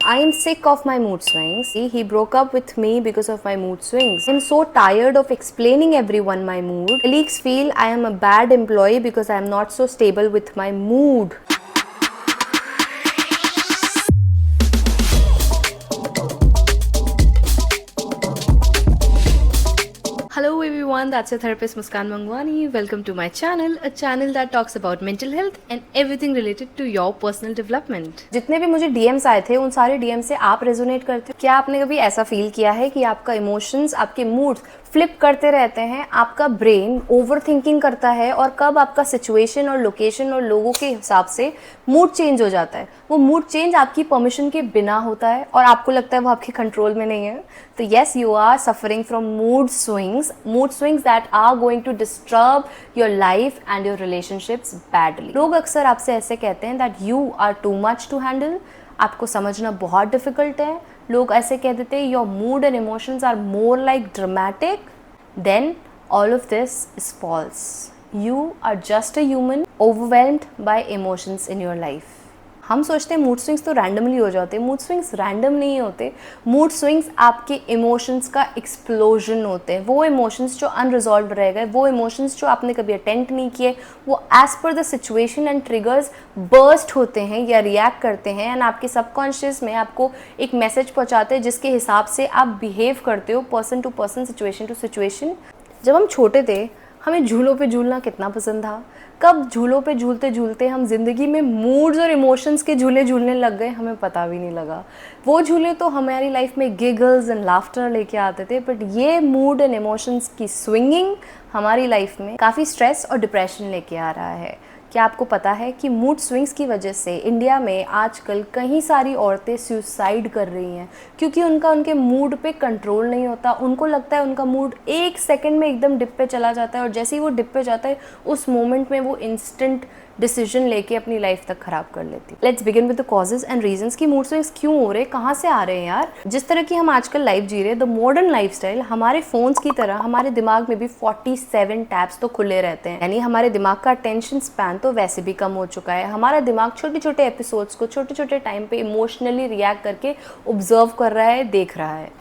I am sick of my mood swings. He broke up with me because of my mood swings. I am so tired of explaining everyone my mood. Colleagues feel I am a bad employee because I am not so stable with my mood. Hello everyone, that's your therapist Muskan Mangwani. Welcome to my channel, a channel that talks about mental health and everything related to your personal development. जितने भी मुझे DMs आए थे उन सारे DM से आप resonate करते हो? क्या आपने कभी ऐसा फील किया है कि आपका इमोशंस, आपके मूड फ्लिप करते रहते हैं, आपका ब्रेन ओवर थिंकिंग करता है और कब आपका सिचुएशन और लोकेशन और लोगों के हिसाब से मूड चेंज हो जाता है? वो मूड चेंज आपकी परमिशन के बिना होता है और आपको लगता है वो आपके कंट्रोल में नहीं है. तो yes, you are suffering from mood swings that are going to disturb your life and your relationships badly. लोग अक्सर आपसे ऐसे कहते हैं that you are too much to handle. आपको समझना बहुत डिफिकल्ट है. लोग ऐसे कह देते हैं your mood and emotions are more like dramatic. Then all of this is false. You are just a human overwhelmed by emotions in your life. हम सोचते हैं मूड स्विंग्स तो रैंडमली हो जाते हैं. मूड स्विंग्स रैंडम नहीं होते. Mood swings आपके इमोशंस का एक्सप्लोजन होते हैं. वो इमोशंस जो अनरिजॉल्व रह गए, वो इमोशंस जो आपने कभी अटेंड नहीं किए, वो as per the situation and triggers burst होते हैं या रिएक्ट करते हैं एंड आपके सबकॉन्शियस में आपको एक मैसेज पहुंचाते हैं जिसके हिसाब से आप बिहेव करते हो person to person, situation to situation. जब हम छोटे थे हमें झूलों पे झूलना कितना पसंद था. कब झूलों पे झूलते झूलते हम ज़िंदगी में मूड्स और इमोशंस के झूले झूलने लग गए हमें पता भी नहीं लगा. वो झूले तो हमारी लाइफ में गिगल्स एंड लाफ्टर लेके आते थे, बट ये मूड एंड इमोशंस की स्विंगिंग हमारी लाइफ में काफ़ी स्ट्रेस और डिप्रेशन लेके आ रहा है. क्या आपको पता है कि मूड स्विंग्स की वजह से इंडिया में आजकल कई सारी औरतें सुसाइड कर रही हैं क्योंकि उनके मूड पे कंट्रोल नहीं होता. उनको लगता है उनका मूड एक सेकंड में एकदम डिप पे चला जाता है और जैसे ही वो डिप पे जाता है उस मोमेंट में वो इंस्टेंट डिसीजन लेके अपनी लाइफ तक खराब कर लेती है. Let's begin with the causes and reasons कि मूड स्विंग्स क्यों हो रहे हैं, कहाँ से आ रहे हैं यार. जिस तरह की हम आजकल लाइफ जी रहे हैं, द मॉडर्न लाइफस्टाइल, हमारे फोन्स की तरह हमारे दिमाग में भी 47 टैब्स तो खुले रहते हैं. यानी हमारे दिमाग का अटेंशन स्पैन तो वैसे भी कम हो चुका है. हमारा दिमाग छोटे छोटे एपिसोड्स को छोटे छोटे टाइम पे इमोशनली रिएक्ट करके ऑब्जर्व कर रहा है, देख रहा है.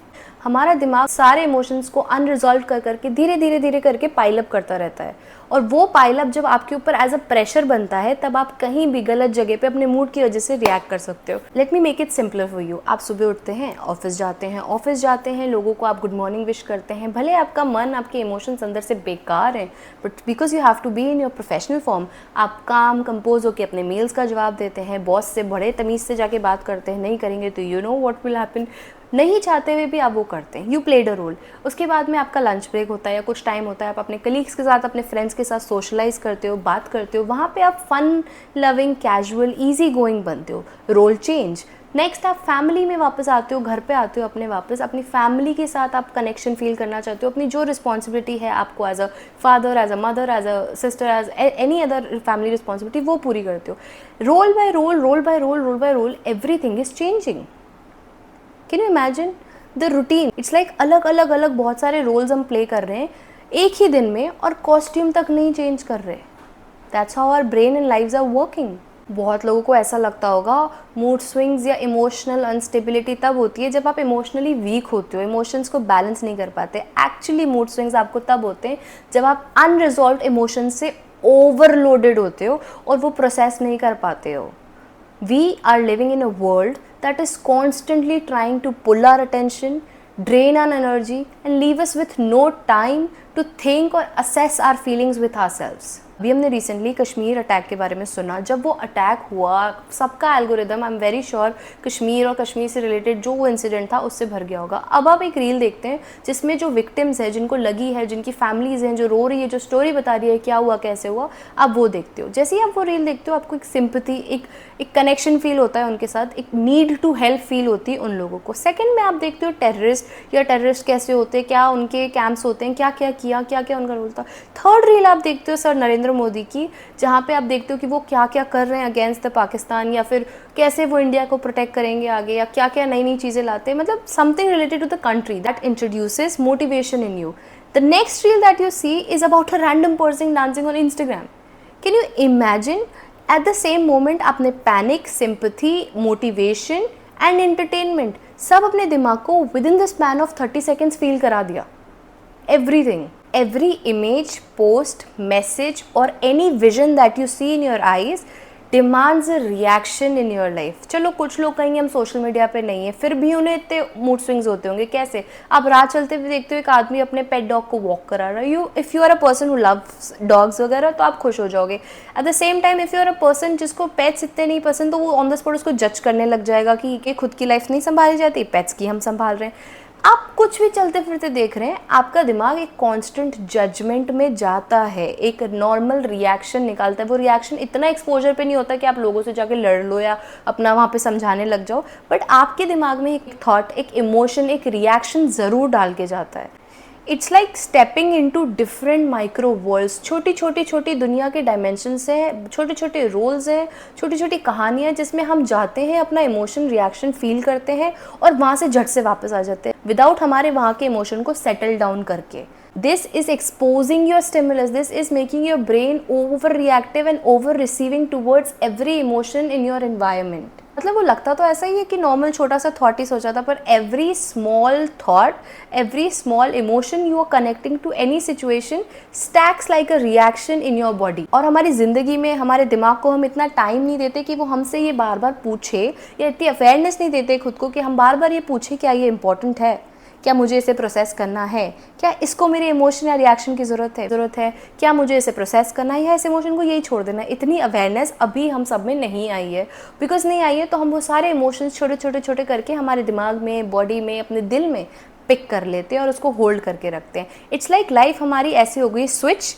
हमारा दिमाग सारे इमोशंस को अनरिजॉल्व कर करके धीरे धीरे धीरे करके पाइलअप करता रहता है और वो पाइलअप जब आपके ऊपर एज अ प्रेशर बनता है तब आप कहीं भी गलत जगह पे अपने मूड की वजह से रिएक्ट कर सकते हो. Let me make it simpler for you. आप सुबह उठते हैं, ऑफिस जाते हैं, लोगों को आप गुड मॉर्निंग विश करते हैं. भले आपका मन, आपके इमोशंस अंदर से बेकार हैं, but because you have to be in your professional form, आप काम कंपोज होकर अपने मेल्स का जवाब देते हैं, बॉस से बड़े तमीज़ से जाके बात करते हैं. नहीं करेंगे तो you know what will happen. नहीं चाहते हुए भी आप वो करते हैं. You played a role. उसके बाद में आपका लंच ब्रेक होता है या कुछ टाइम होता है, आप अपने कलीग्स के साथ, अपने फ्रेंड्स के साथ सोशलाइज करते हो, बात करते हो. वहाँ पे आप fun loving, casual, easy going बनते हो. Role change. नेक्स्ट आप फैमिली में वापस आते हो, घर पे आते हो अपने वापस. अपनी फैमिली के साथ आप कनेक्शन फील करना चाहते हो. अपनी जो रिस्पॉन्सिबिलिटी है आपको as a father, as a mother, as a sister, as any other family responsibility, वो पूरी करते हो. Role by role everything is changing. Can you imagine the routine? It's like अलग बहुत सारे रोल्स हम प्ले कर रहे हैं एक ही दिन में और कॉस्ट्यूम तक नहीं चेंज कर रहे. That's how our brain and lives are working. बहुत लोगों को ऐसा लगता होगा मूड स्विंग्स या इमोशनल अनस्टेबिलिटी तब होती है जब आप इमोशनली वीक होते हो, इमोशंस को बैलेंस नहीं कर पाते. एक्चुअली मूड स्विंग्स आपको तब होते हैं जब आप अनरिजॉल्व्ड इमोशंस से ओवरलोडेड होते हो और वो प्रोसेस नहीं कर पाते हो. We are living in a world that is constantly trying to pull our attention, drain our energy and leave us with no time to think or assess our feelings with ourselves. अभी हमने recently Kashmir attack के बारे में सुना. जब वो attack हुआ सबका algorithm, I am very sure, Kashmir और कश्मीर से रिलेटेड जो वो इंसिडेंट था उससे भर गया होगा. अब आप एक रील देखते हैं जिसमें जो विक्टिम्स हैं, जिनको लगी है, जिनकी फैमिलीज हैं, जो रो रही है, जो स्टोरी बता रही है क्या हुआ, कैसे हुआ, आप वो देखते हो. जैसे ही आप वो रील देखते हो आपको एक सिंपैथी, एक कनेक्शन फील होता है उनके साथ, एक नीड टू हेल्प फील होती है उन लोगों को. सेकेंड में आप देखते हो टेररिस्ट या टेररिस्ट कैसे होते हैं, क्या उनके कैंप्स होते हैं, क्या क्या किया, क्या क्या उनका रोल था. थर्ड रील आप देखते हो सर नरेंद्र मोदी की, जहाँ पे आप देखते हो कि वो क्या क्या कर रहे हैं अगेंस्ट द पाकिस्तान, या फिर कैसे वो इंडिया को प्रोटेक्ट करेंगे आगे, या क्या क्या नई नई चीज़ें लाते हैं. मतलब something related to the country that introduces motivation in you. The next reel that you see is about a random person dancing on Instagram. Can you imagine? At the same moment आपने panic, sympathy, motivation and entertainment, सब अपने दिमाग को within the span of 30 seconds feel करा दिया। Everything, every image, post, message or any vision that you see in your eyes demands a reaction in your life। चलो कुछ लोग कहेंगे हम सोशल मीडिया पे नहीं है, फिर भी उन्हें इतने मूड स्विंग्स होते होंगे। कैसे? आप राह चलते हुए देखते हो एक आदमी अपने पेट डॉग को वॉक करा रहा है, if you are a person who loves dogs वगैरह तो आप खुश हो जाओगे। At the same time if you are a person जिसको पेट्स इतने नहीं पसंद, तो वो ऑन द स्पॉट उसको जज करने लग जाएगा कि खुद की लाइफ नहीं संभाली जाती, पेट्स की हम संभाल रहे हैं। आप कुछ भी चलते फिरते देख रहे हैं, आपका दिमाग एक कांस्टेंट जजमेंट में जाता है, एक नॉर्मल रिएक्शन निकालता है। वो रिएक्शन इतना एक्सपोजर पे नहीं होता कि आप लोगों से जाके लड़ लो या अपना वहाँ पे समझाने लग जाओ, बट आपके दिमाग में एक थॉट, एक इमोशन, एक रिएक्शन ज़रूर डाल के जाता है। It's like stepping into different micro worlds. छोटी दुनिया के डायमेंशंस हैं, छोटे छोटे रोल्स हैं, छोटी छोटी कहानियाँ जिसमें हम जाते हैं, अपना इमोशन रिएक्शन फील करते हैं और वहाँ से झट से वापस आ जाते हैं विदाउट हमारे वहाँ के इमोशन को सेटल डाउन करके। This is exposing your stimulus, this is making your brain over reactive and over receiving towards every emotion in your environment. मतलब वो लगता तो ऐसा ही है कि नॉर्मल छोटा सा थॉट ही सोचा था, पर every small thought, every small emotion you are connecting to any situation stacks like a reaction in your body. और हमारी ज़िंदगी में हमारे दिमाग को हम इतना टाइम नहीं देते कि वो हमसे ये बार बार पूछे, या इतनी अवेयरनेस नहीं देते खुद को कि हम बार बार ये पूछें क्या ये इंपॉर्टेंट है, क्या मुझे इसे प्रोसेस करना है, क्या इसको मेरे इमोशन या रिएक्शन की ज़रूरत है, क्या मुझे इसे प्रोसेस करना है या इस इमोशन को यही छोड़ देना है। इतनी अवेयरनेस अभी हम सब में नहीं आई है। बिकॉज नहीं आई है तो हम वो सारे इमोशंस छोटे करके हमारे दिमाग में, बॉडी में, अपने दिल में पिक कर लेते हैं और उसको होल्ड करके रखते हैं। इट्स लाइक लाइफ हमारी ऐसी हो गई, स्विच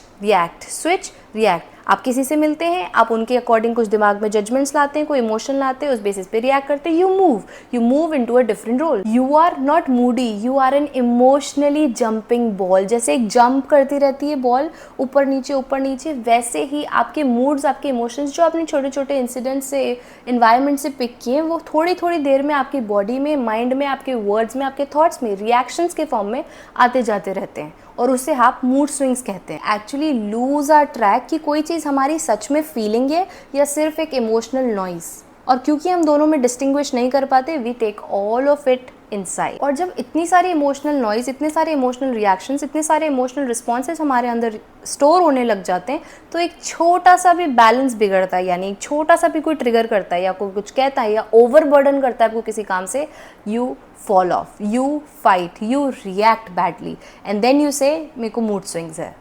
रिएक्ट। आप किसी से मिलते हैं, आप उनके अकॉर्डिंग कुछ दिमाग में जजमेंट्स लाते हैं, कोई इमोशन लाते हैं, उस बेसिस पे रिएक्ट करते हैं। You move into a different role. You are not moody, you are an emotionally jumping ball. जैसे एक जंप करती रहती है बॉल ऊपर नीचे, वैसे ही आपके मूड्स, आपके इमोशंस जो आपने छोटे छोटे इंसिडेंट से, इन्वायरमेंट से पिक किए, वो थोड़ी देर में आपकी बॉडी में, माइंड में, आपके वर्ड्स में, आपके थॉट्स में रिएक्शंस के फॉर्म में आते जाते रहते हैं और उसे आप मूड स्विंग्स कहते हैं। एक्चुअली लूज आर ट्रैक कि कोई चीज़ हमारी सच में फीलिंग है या सिर्फ एक इमोशनल नॉइज़। और क्योंकि हम दोनों में डिस्टिंग्विश नहीं कर पाते, we take all of it inside. और जब इतनी सारी इमोशनल नॉइज़, इतने सारे इमोशनल रिएक्शंस, इतने सारे इमोशनल रिस्पॉन्सेज हमारे अंदर स्टोर होने लग जाते हैं, तो एक छोटा सा भी बैलेंस बिगड़ता है, यानी एक छोटा सा भी कोई ट्रिगर करता है या कोई कुछ कहता है या ओवरबर्डन करता है आपको किसी काम से, you fall off, you fight, you react badly and then you say मेरे को मूड स्विंग्स है।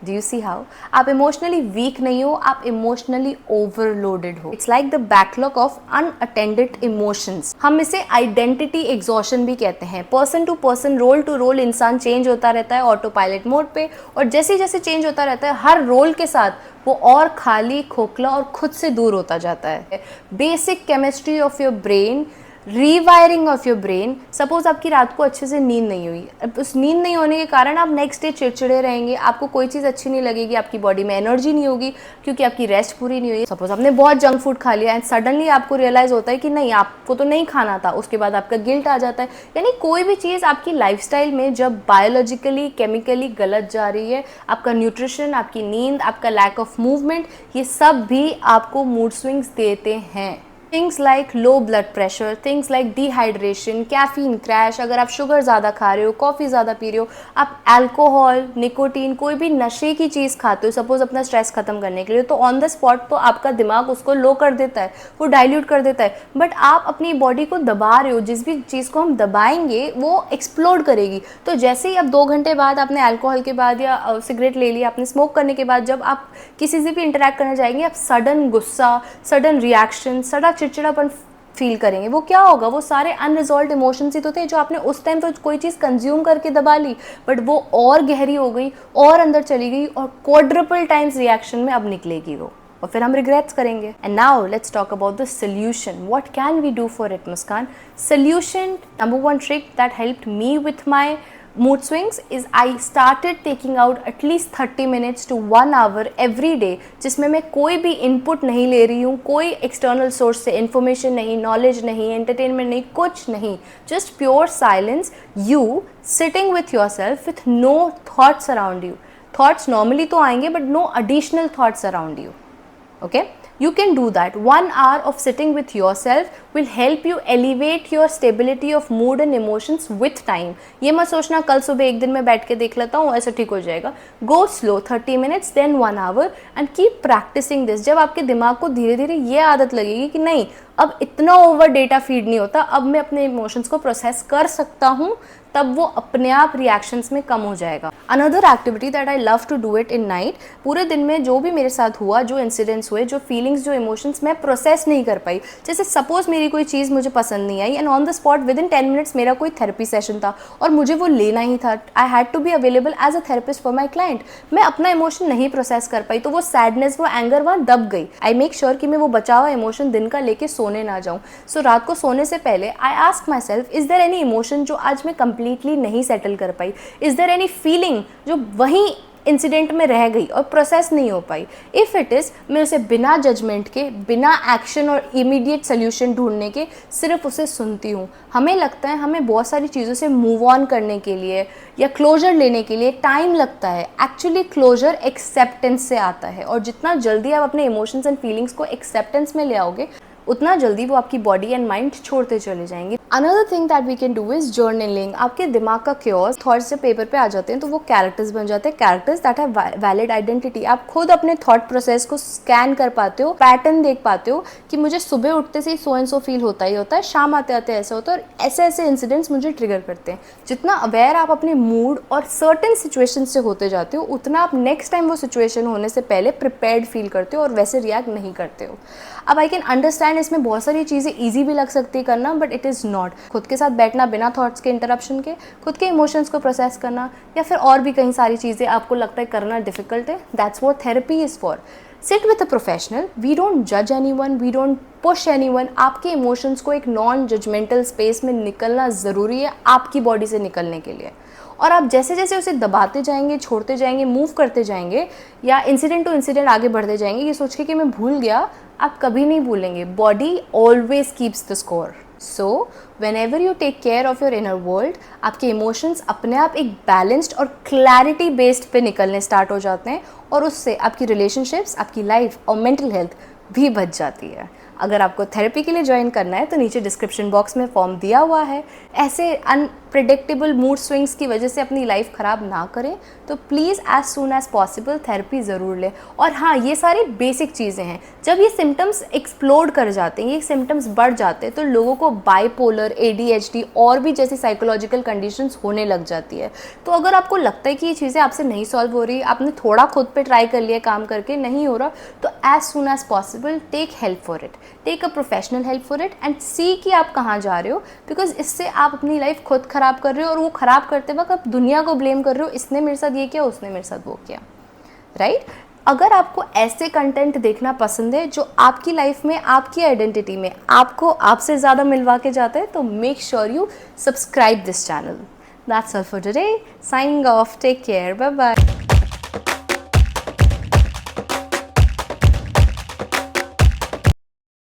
Do you see how? आप इमोशनली वीक नहीं हो, आप इमोशनली ओवरलोडेड हो। It's like the backlog of unattended emotions. हम इसे आइडेंटिटी एग्जॉशन भी कहते हैं। Person to person, role to role इंसान चेंज होता रहता है ऑटो पायलट मोड पे, और जैसे जैसे चेंज होता रहता है हर रोल के साथ वो और खाली, खोखला और खुद से दूर होता जाता है। Basic chemistry of your brain, rewiring of your brain. Suppose आपकी रात को अच्छे से नींद नहीं हुई, अब उस नींद नहीं होने के कारण आप नेक्स्ट डे चिड़चिड़े रहेंगे, आपको कोई चीज़ अच्छी नहीं लगेगी, आपकी बॉडी में एनर्जी नहीं होगी क्योंकि आपकी रेस्ट पूरी नहीं हुई। सपोज आपने बहुत जंक फूड खा लिया एंड सडनली आपको रियलाइज़ होता है कि नहीं, आपको तो नहीं खाना था, उसके बाद आपका गिल्ट आ जाता है। यानी कोई भी चीज़ आपकी लाइफस्टाइल में जब बायोलॉजिकली, केमिकली गलत जा रही है, आपका न्यूट्रिशन, आपकी नींद, आपका लैक ऑफ मूवमेंट, ये सब भी आपको मूड स्विंग्स देते हैं। Things like low blood pressure, things like dehydration, caffeine crash, अगर आप शुगर ज़्यादा खा रहे हो, कॉफ़ी ज़्यादा पी रहे हो, आप अल्कोहल, निकोटीन, कोई भी नशे की चीज़ खाते हो सपोज अपना स्ट्रेस खत्म करने के लिए, तो ऑन द स्पॉट तो आपका दिमाग उसको लो कर देता है, वो डाइल्यूट कर देता है, बट आप अपनी बॉडी को दबा रहे हो। जिस भी चीज़ को हम दबाएंगे वो एक्सप्लोड करेगी। तो जैसे ही आप 2 घंटे बाद आपने अल्कोहल के बाद या सिगरेट ले लिया, आपने स्मोक करने के बाद जब आप किसी से भी इंटरेक्ट करने जाएंगे, आप सडन गुस्सा, सडन रिएक्शन, सडन चिड़चिड़ापन फील करेंगे। वो क्या होगा? वो सारे अनरिजॉल्व इमोशंस ही तो थे जो आपने उस टाइम तो कोई चीज़ कंज्यूम करके दबा ली, बट वो और गहरी हो गई और अंदर चली गई और क्वाड्रपल टाइम्स रिएक्शन में अब निकलेगी वो, और फिर हम रिग्रेट्स करेंगे। And now let's talk about the solution. What can we do for it, Muskan? Solution, number 1 trick that helped me with my mood swings is I started taking out at least 30 minutes to 1 hour every day, जिसमें मैं कोई भी input नहीं ले रही हूँ, कोई external source से इन्फॉर्मेशन नहीं, नॉलेज नहीं, एंटरटेनमेंट नहीं, कुछ नहीं, just pure silence, you sitting with yourself with no thoughts around you. Thoughts normally तो आएंगे but no additional thoughts around you. Okay, You can do that. 1 hour of sitting with yourself will help you elevate your stability of mood and emotions with time. ये मत सोचना कल सुबह एक दिन में बैठ के देख लेता हूँ ऐसा ठीक हो जाएगा. Go slow, 30 minutes then 1 hour and keep practicing this. जब आपके दिमाग को धीरे धीरे ये आदत लगेगी कि नहीं अब इतना ओवर डेटा फीड नहीं होता, अब मैं अपने इमोशंस को प्रोसेस कर सकता हूँ, तब वो अपने आप रिएक्शंस में कम हो जाएगा. Another activity that I love to do it in night, पूरे दिन में जो भी मेरे साथ हुआ, जो इंसिडेंट्स हुए, जो फीलिंग्स, जो इमोशंस मैं प्रोसेस नहीं कर पाई, जैसे सपोज मेरी कोई चीज़ मुझे पसंद नहीं आई and on the spot within 10 minutes मेरा कोई थेरेपी सेशन था और मुझे वो लेना ही था, I had to be available as a therapist for my client. मैं अपना इमोशन नहीं प्रोसेस कर पाई तो वो सैडनेस, वो एंगर वहाँ दब गई. आई मेक श्योर कि मैं वो बचा हुआ इमोशन दिन का लेके सोने ना जाऊँ. सो रात को सोने से पहले I ask myself, is there any emotion जो आज मैं कंप्लीटली नहीं सेटल कर पाई? इज देयर एनी फीलिंग जो वहीं इंसिडेंट में रह गई और प्रोसेस नहीं हो पाई? इफ़ इट इज़, मैं उसे बिना जजमेंट के, बिना एक्शन और इमीडिएट सोल्यूशन ढूंढने के सिर्फ उसे सुनती हूँ. हमें लगता है हमें बहुत सारी चीज़ों से मूव ऑन करने के लिए या क्लोजर लेने के लिए टाइम लगता है. एक्चुअली क्लोजर एक्सेप्टेंस से आता है और जितना जल्दी आप अपने इमोशंस एंड फीलिंग्स को एक्सेप्टेंस में ले आओगे उतना जल्दी वो आपकी बॉडी एंड माइंड छोड़ते चले जाएंगे. Another thing that we can do is journaling. आपके दिमाग का क्योर्स थॉट्स से पेपर पे आ जाते हैं तो वो कैरेक्टर्स बन जाते हैं, characters that have valid identity. आप खुद अपने थॉट प्रोसेस को स्कैन कर पाते हो, पैटर्न देख पाते हो कि मुझे सुबह उठते से ही सो एंड सो फील होता ही होता है, शाम आते आते ऐसा होता है और ऐसे ऐसे इंसिडेंट्स मुझे ट्रिगर करते हैं. जितना अवेयर आप अपने मूड और सर्टेन सिचुएशन से होते जाते हो उतना आप नेक्स्ट टाइम वो सिचुएशन होने से पहले प्रिपेयर्ड फील करते हो और वैसे रिएक्ट नहीं करते हो. अब आई कैन अंडरस्टैंड इसमें बहुत सारी चीज़ें ईजी भी लग सकती है करना, बट इट इज़ नॉट. खुद के साथ बैठना बिना थॉट्स के, इंटरप्शन के, खुद के इमोशंस को प्रोसेस करना या फिर और भी कई सारी चीज़ें आपको लगता है करना डिफिकल्ट है, that's what therapy is for. Sit with a professional. We don't जज anyone, we don't push anyone. आपके इमोशंस को एक नॉन जजमेंटल स्पेस में निकलना ज़रूरी है आपकी बॉडी से निकलने के लिए. और आप जैसे जैसे उसे दबाते जाएंगे, छोड़ते जाएंगे, मूव करते जाएंगे या इंसिडेंट टू इंसिडेंट आगे बढ़ते जाएंगे ये सोच के कि मैं भूल गया, आप कभी नहीं भूलेंगे. Body always keeps the score. So whenever you take care of your inner world, आपके इमोशंस अपने आप एक बैलेंस्ड और क्लैरिटी बेस्ड पे निकलने स्टार्ट हो जाते हैं और उससे आपकी रिलेशनशिप्स, आपकी लाइफ और मेंटल हेल्थ भी बच जाती है. अगर आपको थेरेपी के लिए ज्वाइन करना है तो नीचे डिस्क्रिप्शन बॉक्स में फॉर्म दिया हुआ है. ऐसे अनप्रिडिक्टेबल मूड स्विंग्स की वजह से अपनी लाइफ ख़राब ना करें तो please as soon as possible therapy ज़रूर लें. और हाँ, ये सारी बेसिक चीज़ें हैं. जब ये सिम्टम्स एक्सप्लोड कर जाते हैं, ये सिम्टम्स बढ़ जाते हैं तो लोगों को बाइपोलर, ADHD और भी जैसी साइकोलॉजिकल कंडीशंस होने लग जाती है. तो अगर आपको लगता है कि ये चीज़ें आपसे नहीं सॉल्व हो रही, आपने थोड़ा खुद पे ट्राई कर लिया काम करके नहीं हो रहा, तो as soon as possible take help for it, take a professional help for it and see कि आप कहाँ जा रहे हो. बिकॉज इससे आप अपनी लाइफ खुद ख़राब कर रहे हो और वो ख़राब करते वक्त आप दुनिया को ब्लेम कर रहे हो, इसने मेरे साथ ये किया, उसने मेरे साथ वो किया. राइट? अगर आपको ऐसे कंटेंट देखना पसंद है जो आपकी लाइफ में, आपकी आइडेंटिटी में आपको आपसे ज़्यादा मिलवा के जाता है तो make sure you subscribe this channel. That's all for today. Signing off. Take care. Bye bye.